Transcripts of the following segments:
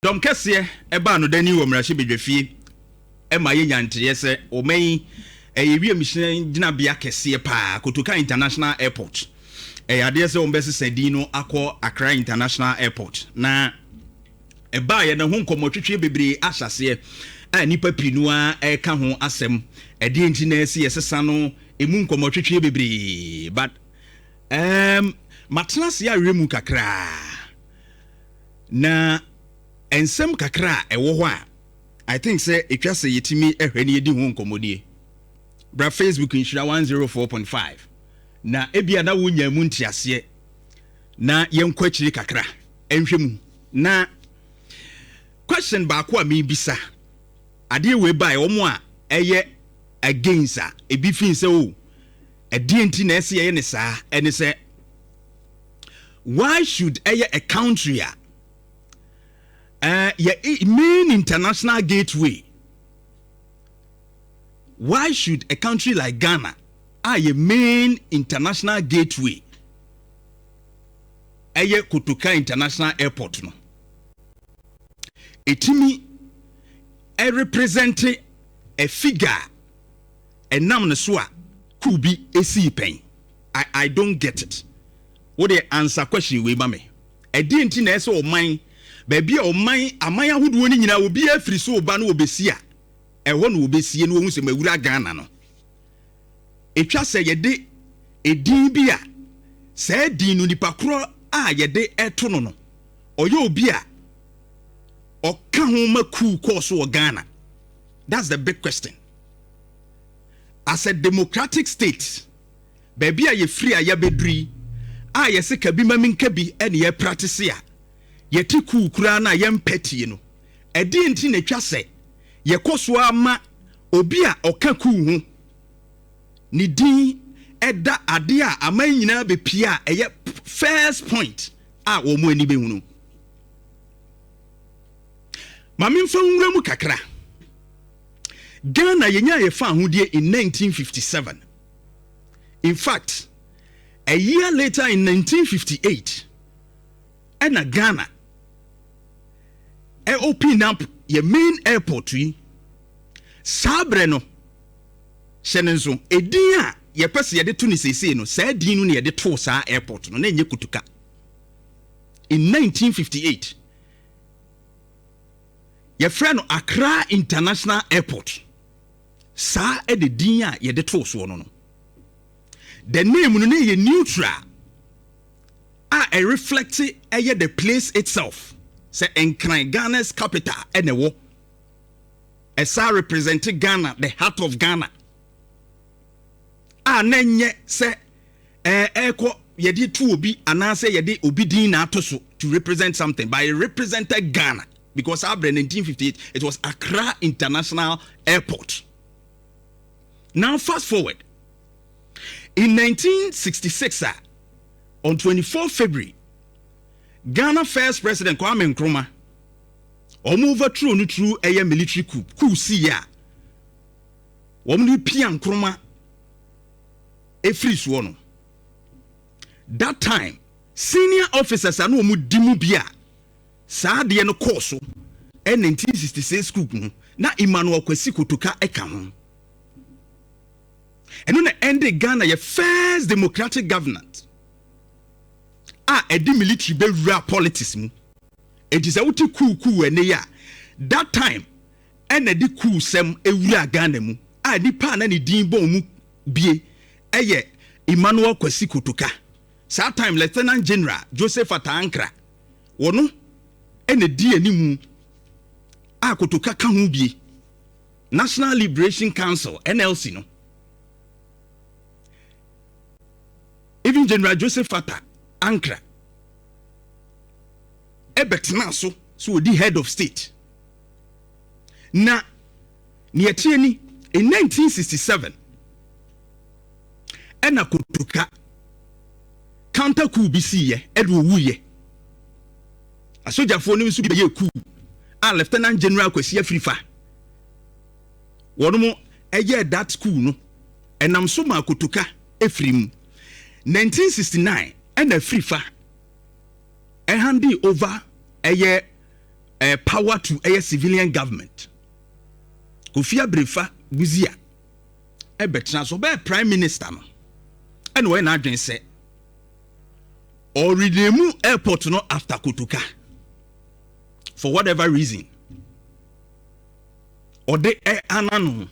Dom kese eba no dani wo mrahye bedwafie ema ye nyantreye se oman eyewie mission gina bia kese pa Kotoka International Airport ade se ombese sedi no akọ Accra International Airport na eba ye na ho nkomotwetwe bebre ahyase nipa pinu a eka ho asem ede enti na ese yesesa no emu nkomotwetwe bebre but matnas ya remu kakra na ensem kakra ewo ho a I think say etwa say yetimi ehwani edi ho nkomodie bra Facebook Nhyira 104.5 na ebia na wonya mu ntiase na yenkwachiri kakra enhwemu na question ba ko a me bisa ade we bai omo a eye against a ebi fin say o ade enti na ese ye ne saa ene say why should a country main international gateway, why should a country like Ghana a main international gateway Kotoka International Airport no etimi represent a figure nam ne so a could be esi pen. I don't get it. What the answer question we mame e di enti na ese o man baby o man amaya hodo ni nyina obi afiri so oba no obesi a eho no obesie no ohun se mawura Ghana no etwa se yede edin bi a se din no nipa kro a yede eto no no oye obi a oka ho maku course o Ghana. That's the big question. As a democratic state baby a ye free a yabedri a yese kabi maminka bi ene ye practice a yeti ku kura na ye mpeti no edi enti na twa se ye koso ama obi a oka ku hu ni din eda ade a aman nyina be pia eye first point a wo mu ani be hunu mame mfa nwura mu kakra. Ghana yenya ye fa ahodie in 1957. In fact, a year later in 1958, and Ghana opened up your main airport. Sabreno Shenenzo, a dear ye person ye de Tunisi no, said Dinu near the Tosa airport, no name Kutuka. In 1958, your friend Accra International Airport, sa e de dinya ye de Toso no. The name no ye neutral. A reflect the place itself. Say enkran Ghana's capital enewo. Esa representing Ghana, the heart of Ghana. Nenye say eko yedi tu obi anase yedi obi din na atoso to represent something, but it represented Ghana because after 1958 it was Accra International Airport. Now fast forward. In 1966, on 24 February, Ghana first president Kwame Nkrumah overthrew through a military coup siya. Womni Pia Nkrumah free one. That time, senior officers are no mudimu bia. Sa de no course 1966 coup na Emmanuel Kwesi Kotoka eka. And when ended Ghana your first democratic government. Edi military be real politics mu. It is a uti coup ene ya. That time edi coup sem ewura Ghana mu. Nipa na ni din bon mu bie eye Emmanuel Kwesi Kotoka. That time Lieutenant General Joseph Atankra. Wono ene di animu Kotoka ka ho bie. National Liberation Council NLC no. Even General Joseph Fata Ankra ebetna so the head of state na nietieni in 1967 ena Kotoka counter coup bisiye edwo wuye asojafo no so be coup Lieutenant General Kwesi Afrifa wono eye that coup no enam so ma Kotoka efrim 1969 and a free fa handi over a power to a civilian government. Kofia Brefa Buzia Ebetna so be prime minister no. And when I say or rename airport no after Kotoka for whatever reason. Or they anano.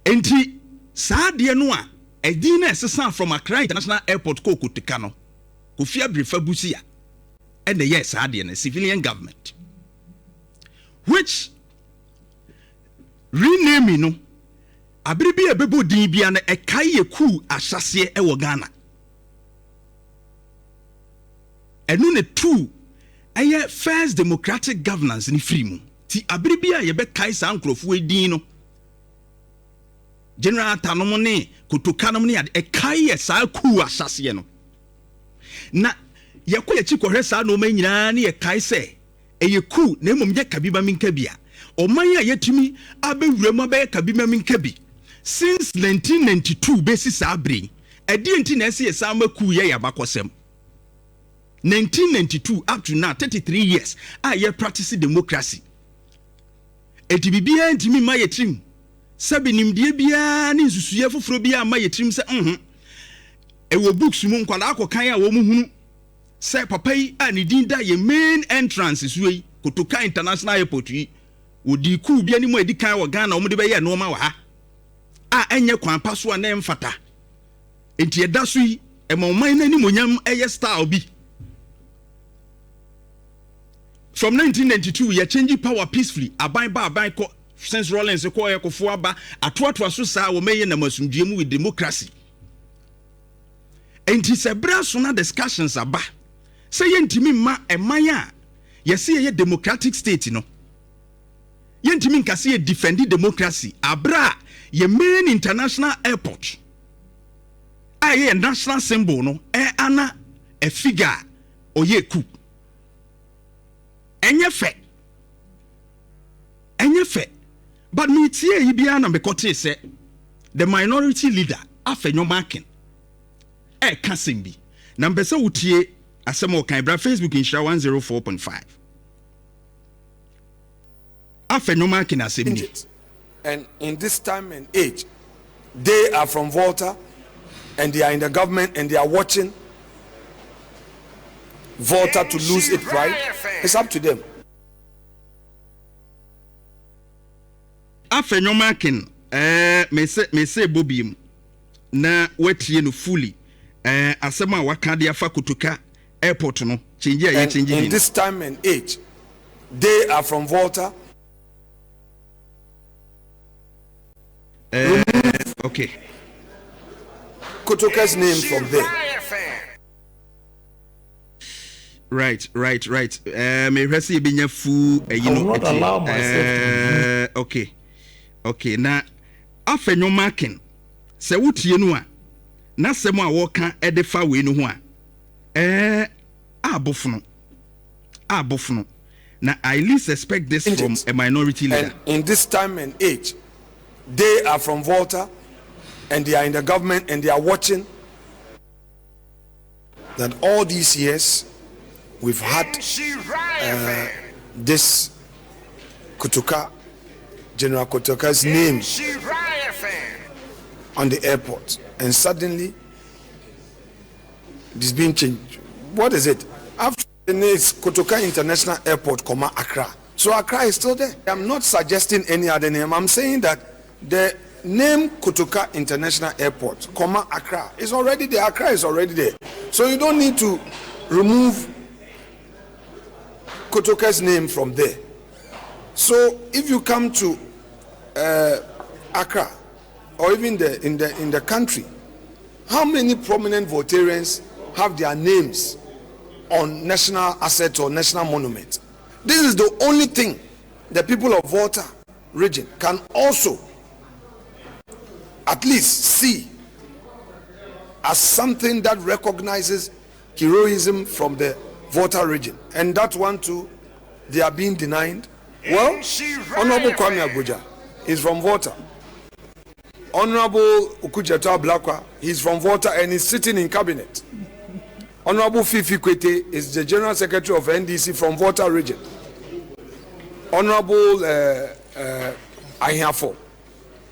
Enti saa de no a edin na esesa from Accra International Airport ko Kotoka no. Kofia Brefa Buzia and the yes the civilian government, which renaming no abiribi ebebo din bia na ekaye ku asase e wo Ghana enu ne two eye first democratic governance ni free mu ti abiribi a ye be kai sa nkrofo edin no general tanom ne Kotoka nom ne ekaye sa ku asase no na yakɔ yɛkyi kɔhwɛ saa no man nyinaa ne yɛkae sɛ ɛyɛ ku na mmom yɛ kabima minka bia ɔman a yɛtumi abɛwura mu abɛyɛ kabima minka bi since 1992 besi saa bere ɛdeɛ nti na ɛsɛ yɛ saa ma ku yɛ yɛabakɔsɛm 1992 up to now 33 years a yɛ practice democracy ɛti bibia ntimi ma yɛtirim sɛbi nimdeɛ biara ne nsusuɛ foforɔ biara ma yɛtirim sɛ ɛwɔ books mu nkwala akɔkan a wɔ mu hunu sɛ papa yi a ne din da ye main entrance suyi Kotoka International Airport yi wodi ku bia ni mu edi kan wɔ Ghana wɔn de bɛyɛ no ma wɔ ha a enye kwan pa so a na mfata enti ɛda so yi ɛmɔman na ni monyam ɛyɛ style bi from 1992 ye change power peacefully aban ba aban kɔ since Rollins kɔ ɛkɔfo aba atoatoa so saa wɔ mɛyɛ na masumdue mu with democracy enti sɛ bra so na discussions aba say yentimi ma emanya yesi ye democratic state no yentimi nkase ye defend democracy abra ye main international airport aye national symbol no ana a figure oye ku enye fe but me tie yi bia na me kote say the minority leader Afenyo-Markin kasembi na mpese wutie asemo kan bra Facebook Nhyira 104.5 Afenyo-Markin asembi. And in this time and age they are from Volta and they are in the government and they are watching Volta to lose its pride. It's up to them. Afenyo-Markin me say bobiem na wetie no fully asema waka de afa Kotoka airport no change in this time and age they are from Volta. Okay, Kotoka's name from there. Right. Me resi binya fu you know. Not allow myself okay na Afenyo-Markin se wutie no a na semo a woka edefa we no ho a abofuno na I least expect this from a minority leader. And in this time and age they are from Volta and they are in the government and they are watching that all these years we've had this Kotoka, General Kotoka's name on the airport, and suddenly this being changed. What is it? After the next Kotoka International Airport, Accra. So Accra is still there. I'm not suggesting any other name. I'm saying that the name Kotoka International Airport, Accra is already there. Accra is already there. So you don't need to remove Kotoka's name from there. So if you come to Accra or even in the country, how many prominent Voltarians have their names on national assets or national monuments? This is the only thing the people of Volta region can also at least see as something that recognizes heroism from the Volta region, and that one too they are being denied. Well, Honorable Kwame Abuja is from Volta. Honorable Ukujeto Blakwa, he's from Volta and he's sitting in cabinet. Honorable Fifi Kwete is the General Secretary of NDC from Volta region. Honorable Ahiafo,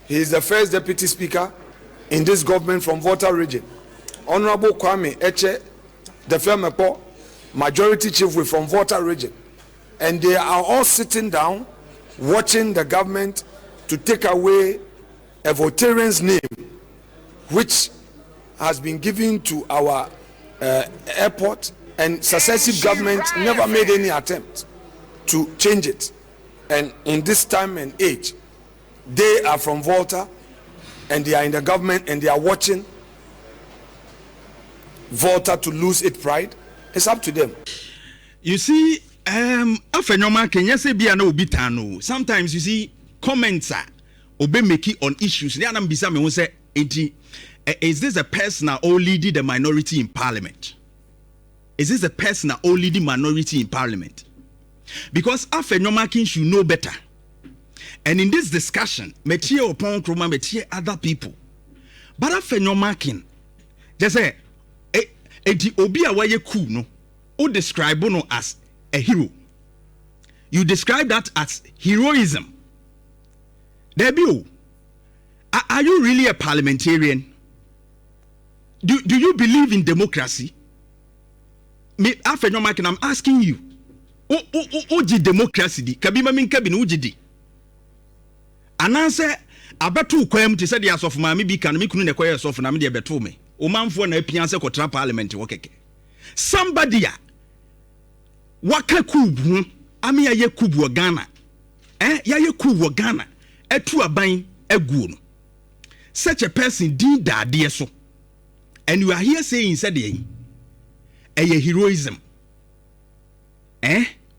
he is the first Deputy Speaker in this government from Volta region. Honorable Kwame Eche, the Femepo, Majority Chief Whip from Volta region. And they are all sitting down watching the government to take away a Voltarian's name, which has been given to our airport, and successive governments never made any attempt to change it. And in this time and age, they are from Volta and they are in the government and they are watching Volta to lose its pride. It's up to them. You see, Afenyo-Markin, yes, be an obitano. Sometimes you see comments are obe make on issues. Is this a person or leading the minority in parliament? Is this a person or leading minority in parliament? Because Afenyo-Markin should know better. And in this discussion, metie upon Kroma, metie other people. But Afenyo-Markin, just say, eti obi awaye ku no, o describe no as a hero. You describe that as heroism. Debut, are you really a parliamentarian? Do you believe in democracy? Me Afenyo-Markin, I'm asking you. Oji democracy di kabima min kabi no ojidi. Ananse abeto kwam te se de asof ma me bi kan me kunu ne koye asof na me de beto me. O manfo na apianse kotra parliament wo keke. Somebody a waka kubu ame ya ye kubu wo Ghana. Ya ye kubu wo Ghana. Etu aban aguo no. Such a person did that dear so. And you are here saying said ye heroism.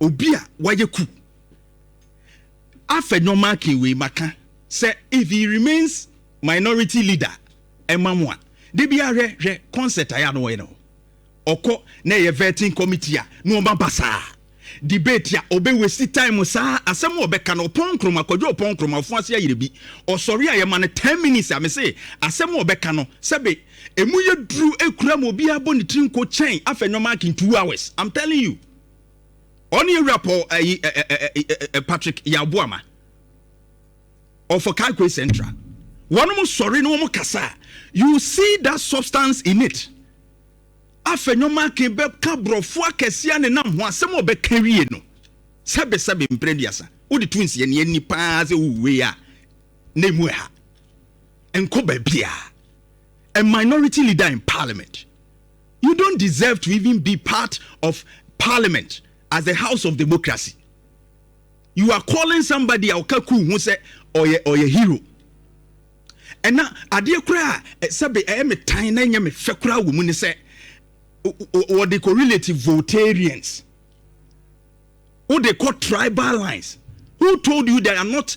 Obia waye ku. Afenyo-Markin we maka say if he remains minority leader emamwa de bia re concert aya no we no oko na ye vetting committee a no basa debate ya obe waste time sa asem obeka no ponkroma kwadwo ponkroma fu ase ayire bi osori aye ma 10 minutes am say asem obeka no sebe emu ye duru ekura mo bia boni trinko chen Afenyo-Markin 2 hours. I'm telling you. Only rapport Patrick Yabuama or for Kalkwe Central. One more sorry no more kasa. You see that substance in it. Afenyo-Markin be kabro fua kesia ne nam ho asem obekari no. Sebe mprediasa. Wo the twins ye ne ni pa se uwe a na mu ha. Enko ba bia. A minority leader in parliament. You don't deserve to even be part of parliament. As a house of democracy, you are calling somebody Akokoa who say or a hero. And now adia kura sabe me tan na nya me fekura wo mu ni say or the correlative Voltarians. Who they call tribal lines. Who told you there are not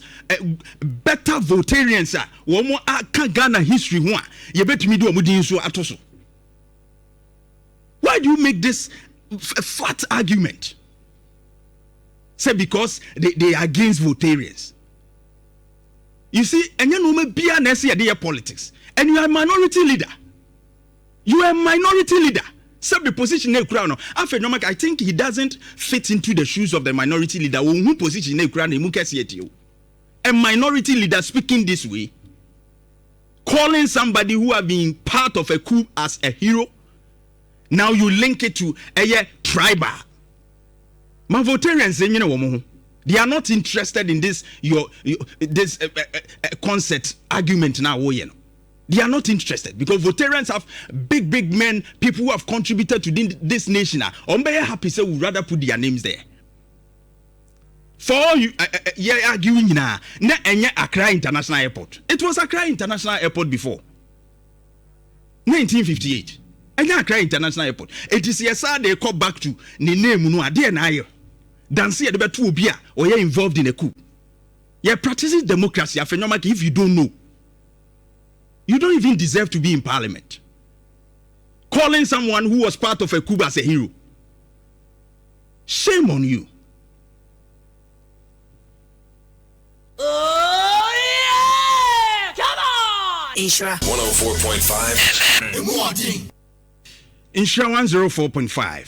better Voltarians? Wo mo aka Ghana history ho a ye betumi do omudin so atoso. Why do you make this a flat argument? Say because they are against Voltarians. You see, and you know be an SC politics, and you are a minority leader. You are a minority leader. Sub the position in crown. Afenyo-Markin, I think he doesn't fit into the shoes of the minority leader. Who position in crown? A minority leader speaking this way, calling somebody who have been part of a coup as a hero. Now you link it to a tribal. My Voltarians, they are not interested in this this concept argument now. They are not interested because Voltarians have big men, people who have contributed to this nation. I'm very happy say we rather put their names there. For you, arguing now, na enye Accra International Airport. It was Accra International Airport before 1958. Enye Accra International Airport. It is yes they call back to ne name no ade na ayo. Dance here the betu obi a or you involved in a coup. You practicing democracy. Afenyo-Markin, if you don't know, you don't even deserve to be in parliament. Calling someone who was part of a coup as a hero. Shame on you. Oh yeah! Come on! Nhyira 104.5 FM. Nhyira 104.5.